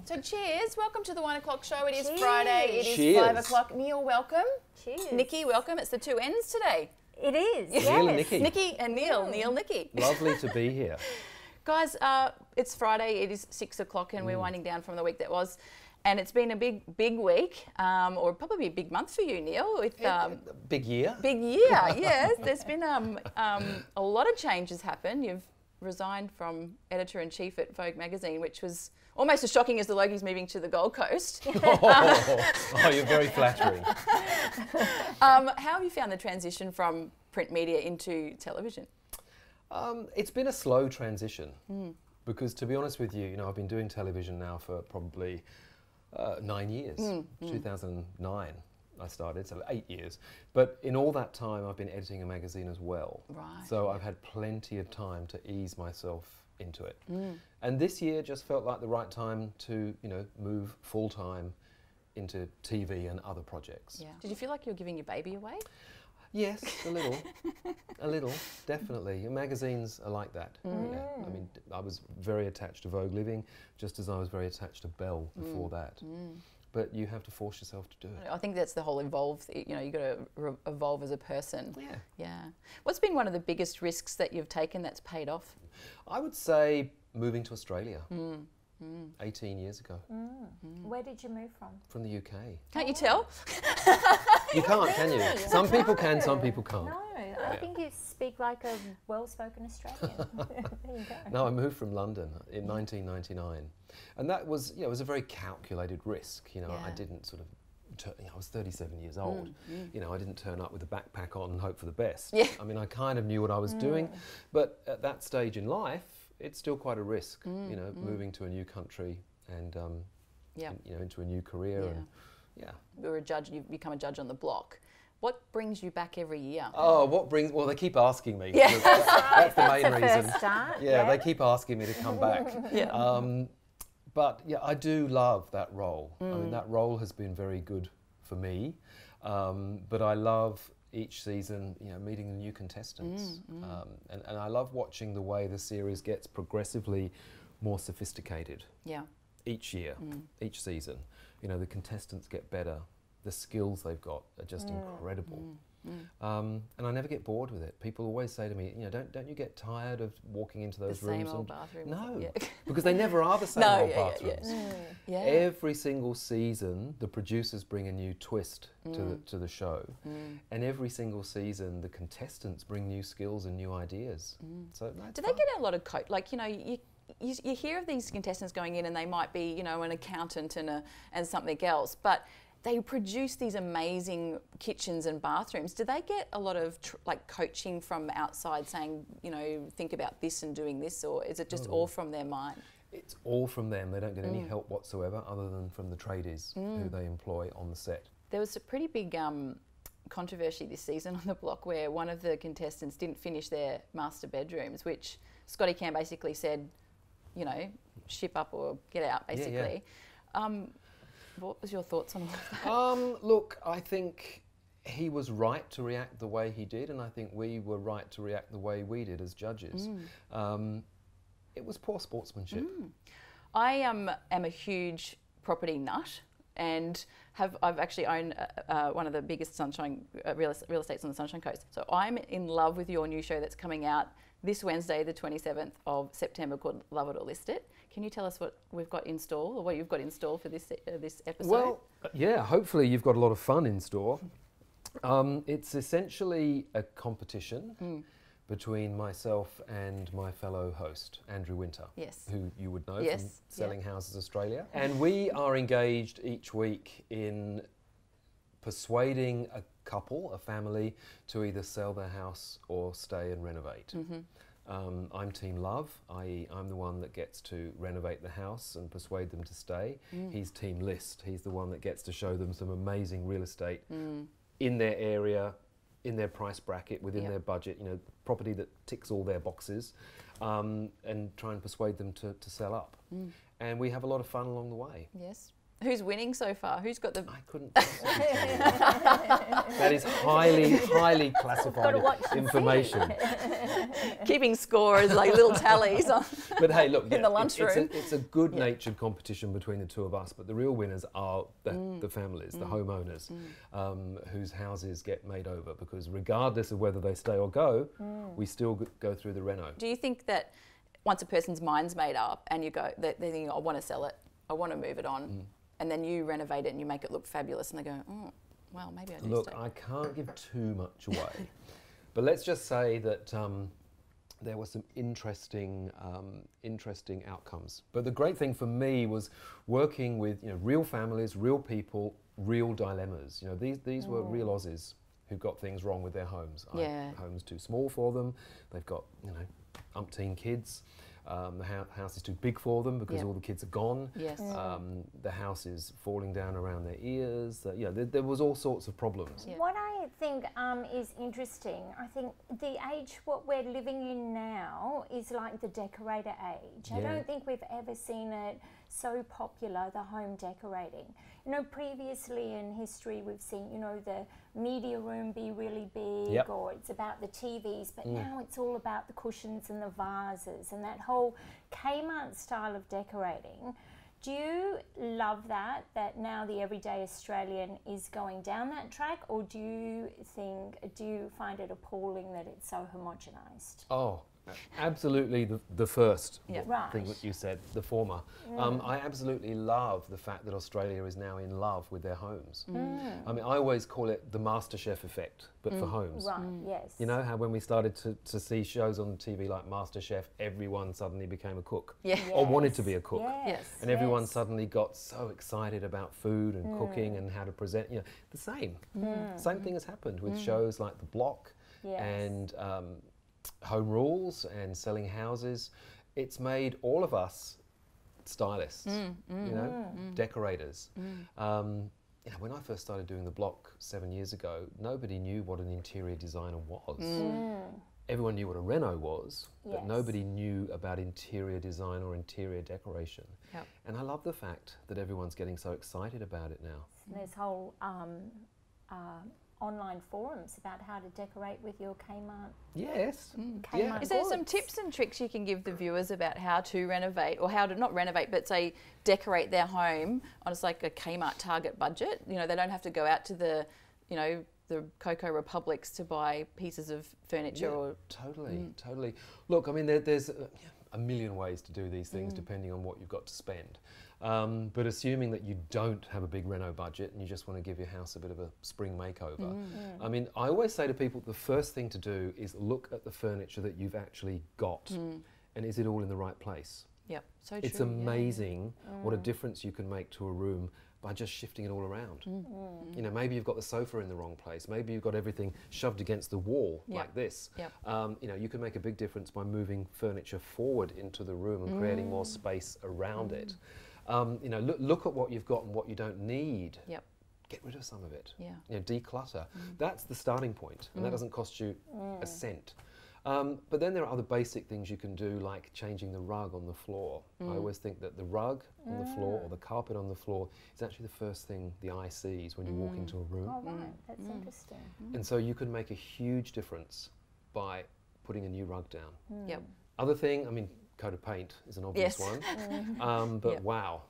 So cheers, welcome to the 1 o'clock show. It is Cheers. Friday, it is Cheers. 5 o'clock. Neale, welcome. Cheers. Nikki, welcome. It's the two N's today. It is, yes. Neale and Nikki. Nikki and Neale, Neale, Nikki. Lovely to be here. Guys, it's Friday, it is 6 o'clock and we're winding down from the week that was. And it's been a big week, or probably a big month for you, Neale. With Big year. Big year, yes. There's been a lot of changes happen. You've resigned from editor-in-chief at Vogue magazine, which was almost as shocking as the Logies moving to the Gold Coast. Oh, you're very flattering. How have you found the transition from print media into television? It's been a slow transition because, to be honest with you, I've been doing television now for probably 9 years. 2009 I started, so 8 years. But in all that time, I've been editing a magazine as well. Right. So I've had plenty of time to ease myself into it. And this year just felt like the right time to, move full time into TV and other projects. Yeah. Did you feel like you were giving your baby away? Yes, a little, definitely. Magazines are like that. Yeah. I mean, I was very attached to Vogue Living, just as I was very attached to Belle before that. But you have to force yourself to do it. I think that's the whole evolve. You've got to evolve as a person. Yeah. Yeah. What's been one of the biggest risks that you've taken that's paid off? I would say moving to Australia 18 years ago. Where did you move from? From the UK. Can't you tell? You can't, can you? Some people can, some people can't. No, I think you speak like a well-spoken Australian. There you go. No, I moved from London in 1999. And that was, it was a very calculated risk. I didn't sort of, I was 37 years old. I didn't turn up with a backpack on and hope for the best. Yeah. I mean, I kind of knew what I was doing. But at that stage in life, it's still quite a risk, moving to a new country and, into a new career. Yeah. And, yeah. You're a judge, you've become a judge on the block. What brings you back every year? Oh, well, they keep asking me. Yeah. That's the main That's a reason. first start. Yeah, they keep asking me to come back. Yeah. But yeah, I do love that role. I mean, that role has been very good for me. But I love each season, meeting the new contestants. And I love watching the way the series gets progressively more sophisticated. Yeah. Each year, each season. The contestants get better. The skills they've got are just incredible. And I never get bored with it. People always say to me, don't you get tired of walking into those rooms? Same old bathrooms. No, Yeah. because they never are the same old bathrooms. Yeah. Every single season, the producers bring a new twist to the show. And every single season, the contestants bring new skills and new ideas. So Do they get a lot of you hear of these contestants going in and they might be, an accountant and something else, but they produce these amazing kitchens and bathrooms. Do they get a lot of coaching from outside saying, think about this and doing this, or is it just all from their mind? It's all from them. They don't get any help whatsoever other than from the tradies who they employ on the set. There was a pretty big controversy this season on the block where one of the contestants didn't finish their master bedrooms, which Scotty Cam basically said, ship up or get out, basically. Yeah. What was your thoughts on all of that? Look, I think he was right to react the way he did, and I think we were right to react the way we did as judges. It was poor sportsmanship. I am a huge property nut, and I've actually owned one of the biggest real estates on the Sunshine Coast. So I'm in love with your new show that's coming out this Wednesday, the 27th of September, called Love It or List It. Can you tell us what we've got in store, or what you've got in store for this episode? Well, yeah, hopefully you've got a lot of fun in store. It's essentially a competition between myself and my fellow host, Andrew Winter, who you would know from Selling Houses Australia. And we are engaged each week in persuading a couple, a family, to either sell their house or stay and renovate. I'm Team Love, i.e. I'm the one that gets to renovate the house and persuade them to stay. He's Team List. He's the one that gets to show them some amazing real estate in their area, in their price bracket, within their budget, property that ticks all their boxes, and try and persuade them to sell up. And we have a lot of fun along the way. Yes. Who's winning so far? Who's got the... I couldn't possibly tell you that. That is highly classified information. Keeping score as like little tallies but hey, look, in the lunchroom. It's a good-natured competition between the two of us, but the real winners are the families, the homeowners, whose houses get made over, because regardless of whether they stay or go, we still go through the reno. Do you think that once a person's mind's made up and you go, they're thinking, I want to sell it, I want to move it on, and then you renovate it and you make it look fabulous, and they go, oh, well, maybe I do Look, stay. I can't give too much away, but let's just say that there were some interesting outcomes. But the great thing for me was working with real families, real people, real dilemmas. These were real Aussies who got things wrong with their homes. Home's too small for them. They've got umpteen kids. The house is too big for them because all the kids are gone. Yes. The house is falling down around their ears. There was all sorts of problems. Yeah. What I think is interesting, I think the age what we're living in now is like the decorator age. I don't think we've ever seen it so popular, the home decorating. Previously in history we've seen, the media room be really big, or it's about the TVs, but now it's all about the cushions and the vases and that whole Kmart style of decorating. Do you love that now the everyday Australian is going down that track, or do you find it appalling that it's so homogenised? Oh, absolutely the first Right. thing that you said, the former. I absolutely love the fact that Australia is now in love with their homes. I mean, I always call it the MasterChef effect, but for homes. Right, yes. You know how when we started to see shows on TV like MasterChef, everyone suddenly became a cook or wanted to be a cook. Yes. And everyone suddenly got so excited about food and cooking and how to present. The same. Same thing has happened with shows like The Block and Home Rules and Selling Houses. It's made all of us stylists, decorators. When I first started doing The Block 7 years ago, nobody knew what an interior designer was. Everyone knew what a reno was, but nobody knew about interior design or interior decoration. Yep. And I love the fact that everyone's getting so excited about it now. There's whole online forums about how to decorate with your Kmart. Yes. Kmart Is there goods. some tips and tricks you can give the viewers about how to renovate, or how to not renovate, but say decorate their home on just like a Kmart Target budget? They don't have to go out to the Cocoa Republics to buy pieces of furniture or... Totally. Look, I mean, there's a million ways to do these things depending on what you've got to spend. But assuming that you don't have a big reno budget and you just want to give your house a bit of a spring makeover, I mean, I always say to people, the first thing to do is look at the furniture that you've actually got, and is it all in the right place? Yep, so true. It's amazing what a difference you can make to a room by just shifting it all around. Maybe you've got the sofa in the wrong place. Maybe you've got everything shoved against the wall like this. You can make a big difference by moving furniture forward into the room and creating more space around it. Look at what you've got and what you don't need. Get rid of some of it. Declutter. That's the starting point, and that doesn't cost you a cent. But then there are other basic things you can do, like changing the rug on the floor. I always think that the rug on the floor or the carpet on the floor is actually the first thing the eye sees when you walk into a room. Oh, right. That's interesting. And so you can make a huge difference by putting a new rug down. Yep. Other thing, I mean, coat of paint is an obvious one, but wow,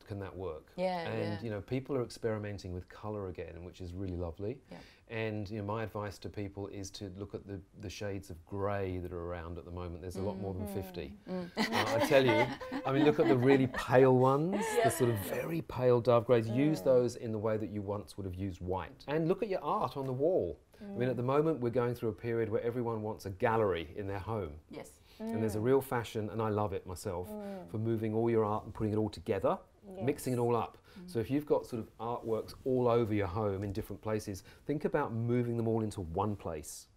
can that work? And people are experimenting with colour again, which is really lovely. And my advice to people is to look at the shades of grey that are around at the moment. There's a lot more than 50. I tell you, I mean, look at the really pale ones, the sort of very pale dove greys. Use those in the way that you once would have used white. And look at your art on the wall. I mean, at the moment we're going through a period where everyone wants a gallery in their home. Yes. And there's a real fashion, and I love it myself, for moving all your art and putting it all together, mixing it all up. So if you've got sort of artworks all over your home in different places, think about moving them all into one place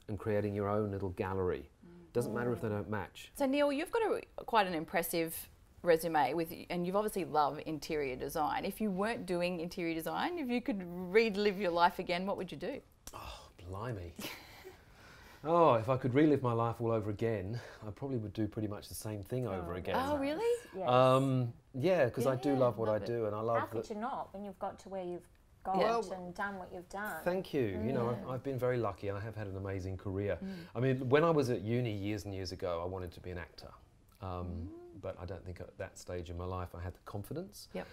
and creating your own little gallery. Doesn't matter if they don't match. So Neale, you've got quite an impressive resume and you've obviously loved interior design. If you weren't doing interior design, if you could relive your life again, what would you do? Oh, blimey. Oh, if I could relive my life all over again, I probably would do pretty much the same thing over again. Oh, really? Yes. Yeah, because I do love what I do, and I love. How could you not when you've got to where you've got and done what you've done? Thank you. You know, I've been very lucky. I have had an amazing career. I mean, when I was at uni years and years ago, I wanted to be an actor. But I don't think at that stage in my life I had the confidence. Yep.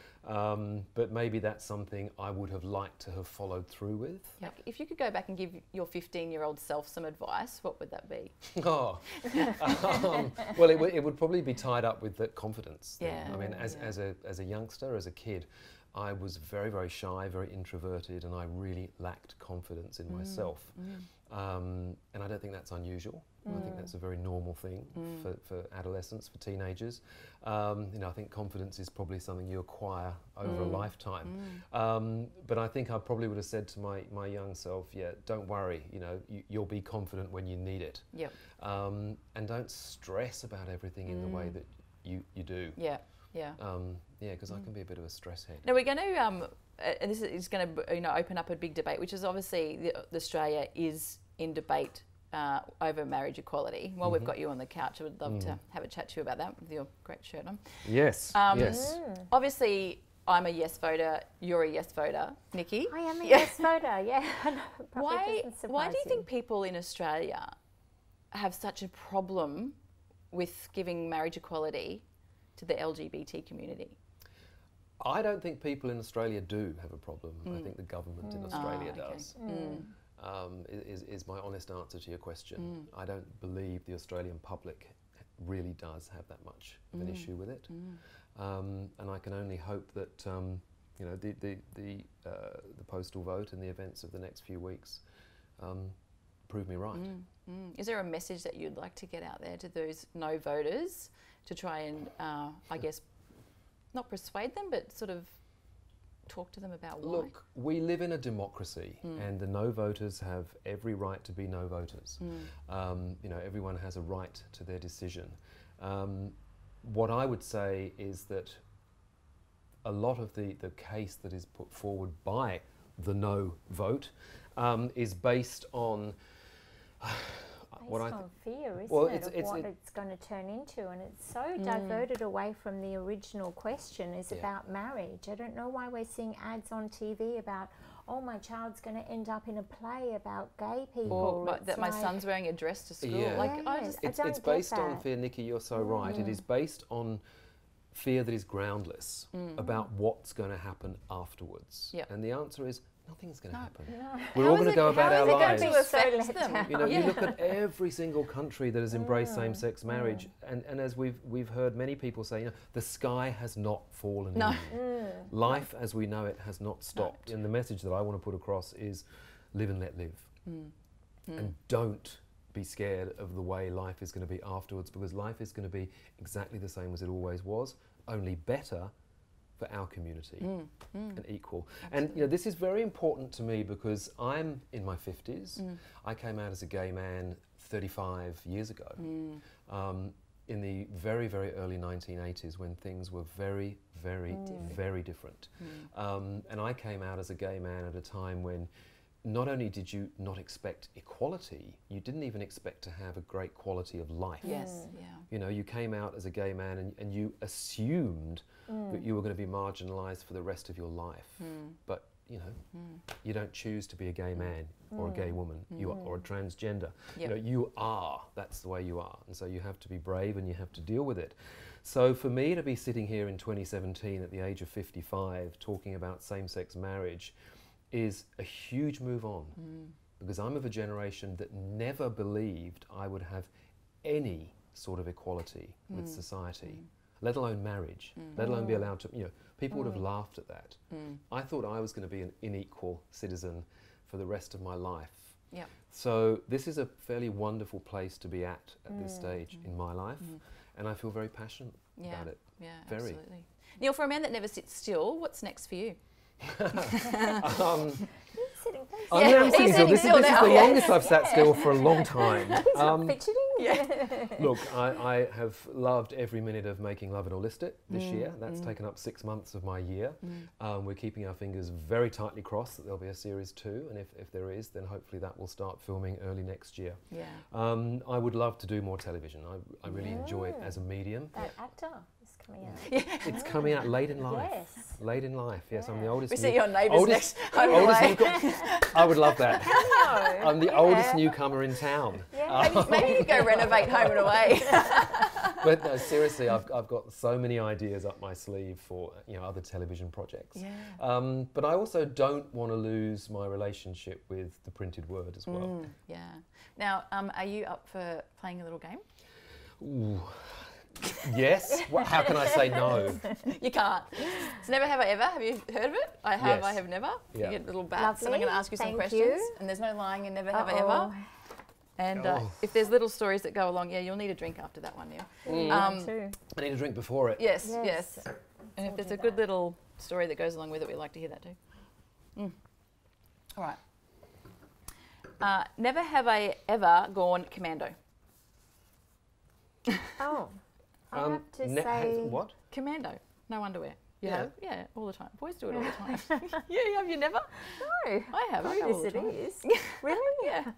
But maybe that's something I would have liked to have followed through with. Yep. If you could go back and give your 15-year-old self some advice, what would that be? Oh, well, it would probably be tied up with that confidence thing. Yeah. I mean, as a youngster, as a kid, I was very, very shy, very introverted, and I really lacked confidence in myself. And I don't think that's unusual. I think that's a very normal thing for adolescents, for teenagers. You know, I think confidence is probably something you acquire over a lifetime. But I think I probably would have said to my young self, yeah, don't worry, you know, you'll be confident when you need it. Yep. And don't stress about everything in the way that you do. Yeah, yeah. Yeah, because I can be a bit of a stress head. Now we're going to, and this is going to, open up a big debate, which is obviously Australia is in debate over marriage equality. While we've got you on the couch, I would love to have a chat to you about that with your great shirt on. Yes, yes. Obviously, I'm a yes voter, you're a yes voter. Nikki? I am a yes voter, yeah. Why do you think people in Australia have such a problem with giving marriage equality to the LGBT community? I don't think people in Australia do have a problem. I think the government in Australia does. Is my honest answer to your question. I don't believe the Australian public really does have that much of an issue with it. And I can only hope that you know, the postal vote and the events of the next few weeks prove me right. Is there a message that you'd like to get out there to those no voters to try and, I guess, not persuade them, but sort of talk to them about why? Look, we live in a democracy, and the no voters have every right to be no voters. You know, everyone has a right to their decision. What I would say is that a lot of the case that is put forward by the no vote is based on fear, isn't it, of what it's going to turn into, and it's so diverted away from the original question is about marriage. I don't know why we're seeing ads on TV about, oh, my child's going to end up in a play about gay people. Or that my son's wearing a dress to school. Yeah. Like, it's based on fear, Nikki, you're so right. It is based on fear that is groundless about what's going to happen afterwards. And the answer is, nothing's going to happen. No. We're all going to go about our lives. How is it going to affect them? You know, you look at every single country that has embraced same-sex marriage, and as we've heard many people say, you know, the sky has not fallen. Life as we know it has not stopped. And the message that I want to put across is, live and let live, and don't be scared of the way life is going to be afterwards, because life is going to be exactly the same as it always was, only better for our community and equal. Absolutely. And you know, this is very important to me because I'm in my 50s. I came out as a gay man 35 years ago, in the very, very early 1980s, when things were very, very, very different. And I came out as a gay man at a time when not only did you not expect equality, you didn't even expect to have a great quality of life. Yes, yeah. You know, you came out as a gay man and you assumed that you were going to be marginalised for the rest of your life. But, you know, you don't choose to be a gay man or a gay woman, you are, or a transgender. You know, you are, that's the way you are. And so you have to be brave and you have to deal with it. So for me to be sitting here in 2017 at the age of 55 talking about same-sex marriage is a huge move on, because I'm of a generation that never believed I would have any sort of equality with society, let alone marriage, let alone be allowed to, you know, people would have laughed at that. I thought I was going to be an unequal citizen for the rest of my life. So this is a fairly wonderful place to be at this stage in my life, and I feel very passionate about it. Yeah, absolutely. Neale, for a man that never sits still, what's next for you? I'm sitting still. This is the longest I've sat still for a long time. Look, I have loved every minute of Making Love and All List It this year. That's taken up 6 months of my year. We're keeping our fingers very tightly crossed that there'll be a series 2, and if there is, then hopefully that will start filming early next year. I would love to do more television. I really enjoy it as a medium. That actor is coming out. It's coming out late in life. Late in life, yes. I'm the oldest. We see your neighbours next home away. I would love that. I'm the oldest newcomer in town. Maybe you go renovate Home and Away. But no, seriously, I've got so many ideas up my sleeve for other television projects. But I also don't want to lose my relationship with the printed word as well. Now, are you up for playing a little game? Ooh. Yes. How can I say no? You can't. It's Never Have I Ever. Have you heard of it? I have. Yes. I have never. You get little bats, and I'm going to ask you some questions. And there's no lying in Never Have I Ever. And if there's little stories that go along, you'll need a drink after that one, Neale. I need a drink before it. Yes. And if there's a good little story that goes along with it, we'd like to hear that too. All right. Never have I ever gone commando. I have to say... What? Commando. No underwear. You have? Yeah, all the time. Boys do it all the time. Have you never? No. I have. I Yes, it is. Really? Yeah.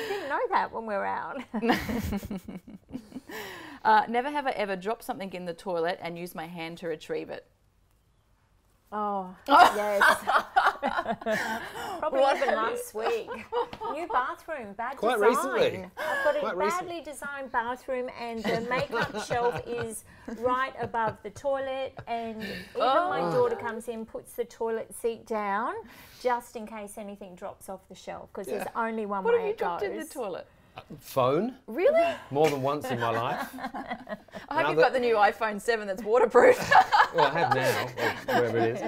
Didn't know that when we were out. Never have I ever dropped something in the toilet and used my hand to retrieve it. Yes. Probably even last week. New bathroom, bad Quite design. Recently. I've got a badly designed bathroom, and the makeup shelf is right above the toilet, and even my daughter comes in, puts the toilet seat down just in case anything drops off the shelf, because there's only one way it goes. What have you dropped in the toilet? Phone. Really? More than once in my life. I hope you've got the new iPhone 7 that's waterproof. Well, I have now, wherever it is.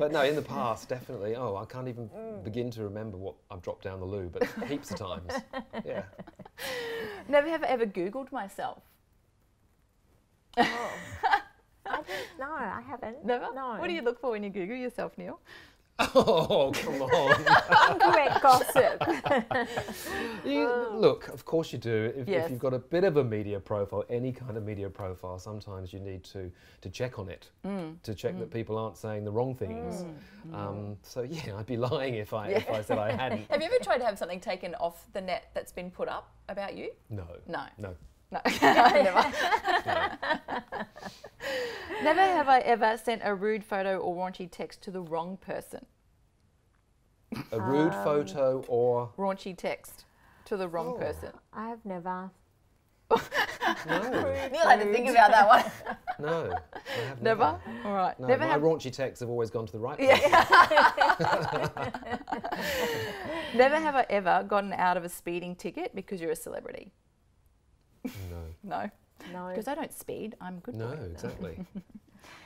But no, in the past, definitely. I can't even begin to remember what I've dropped down the loo, but heaps of times. Yeah. Never have I ever Googled myself. I haven't. Never? No. What do you look for when you Google yourself, Neale? Oh, come on. Incorrect gossip. Look, of course you do. If you've got a bit of a media profile, any kind of media profile, sometimes you need to check on it, to check that people aren't saying the wrong things. So yeah, I'd be lying if I said I hadn't. Have you ever tried to have something taken off the net that's been put up about you? No. Never. Never have I ever sent a rude photo or raunchy text to the wrong person. A rude photo or... raunchy text to the wrong person. I have never. No. Neale had to think about that one. No, I have never. All right. No, never my raunchy texts have always gone to the right person. Never have I ever gotten out of a speeding ticket because you're a celebrity. No. Because I don't speed. I'm good. No, exactly.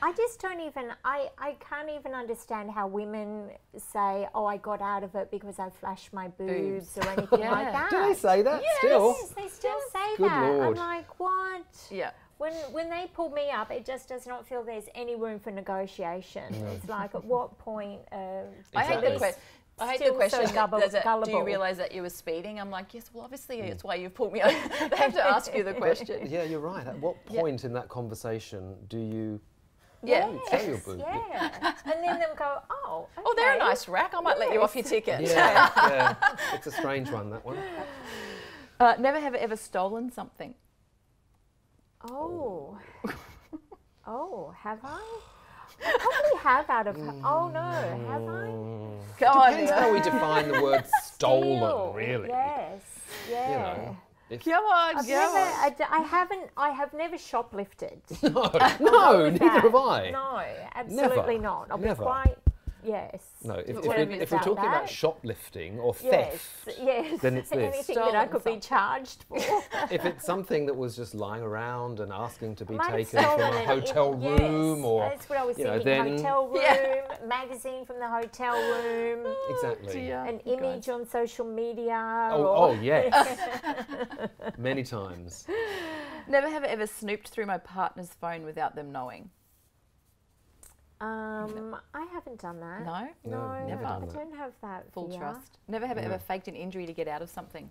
I just don't even, I can't even understand how women say, I got out of it because I flashed my boobs or anything like that. Do they say that still? Yes, they still say Good that. Lord. I'm like, what? Yeah. When they pull me up, it just does not feel there's any room for negotiation. It's like, at what point? I hate the question. I hate the question. So gullible. Do you realise that you were speeding? I'm like, yes. Well, obviously, it's why you've pulled me over. They have to ask you the question. Yeah, you're right. At what point in that conversation do you show your boob? Yeah. And then they'll go, okay. Oh, they're a nice rack. I might let you off your ticket. Yeah. It's a strange one, that one. Never have I ever stolen something. Oh, have I? I probably have out of her. Oh no, have I? Depends how we define the word stolen, really. Yes, yeah. Come on, I have never shoplifted. No, neither have I. No, absolutely not. I'll be quite. Yes. No, if we're talking about shoplifting or theft, then it's this. Anything that I could be charged for. If it's something that was just lying around and asking to be taken from a hotel room or... That's what I was thinking, then, hotel room, magazine from the hotel room. Exactly. An image on social media. Oh yes. Many times. Never have I ever snooped through my partner's phone without them knowing. I haven't done that. No? No, never I done that. don't have that Full fear. trust. Never have ever faked an injury to get out of something.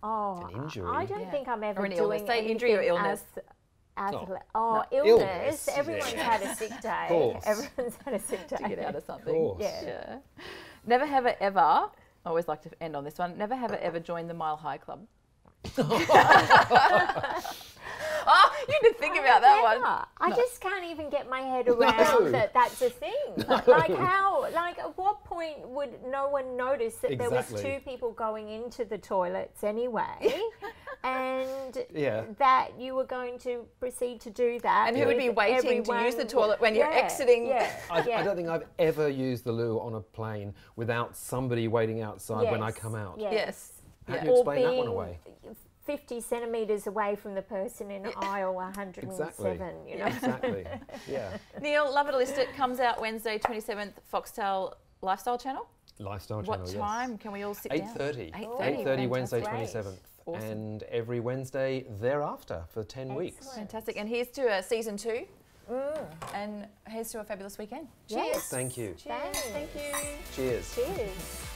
Oh, An injury? I don't think I'm ever Or an doing illness. Say injury or illness. Illness. Illness, Everyone's yeah. had a sick day. Course. Everyone's had a sick day. To get out of something. Course. Yeah. Never have I ever, I always like to end on this one, never have I ever joined the Mile High Club. Oh, you didn't think about that one. I just can't even get my head around that that's a thing. Like how, like at what point would no one notice that there was two people going into the toilets anyway and that you were going to proceed to do that? And who would be waiting to use the toilet when you're exiting? I don't think I've ever used the loo on a plane without somebody waiting outside when I come out. Yes. How do you explain that one away? 50 centimetres away from the person in aisle 107, you know. Exactly, yeah. Neale, Love It or List It comes out Wednesday 27th, Foxtel Lifestyle Channel. Lifestyle Channel, What time can we all sit 8:30. down? 8:30 Wednesday 27th. Awesome. And every Wednesday thereafter for 10 weeks. Fantastic. And here's to season 2. And here's to a fabulous weekend. Yes. Cheers. Thank you. Cheers. Thank you. Cheers. Cheers.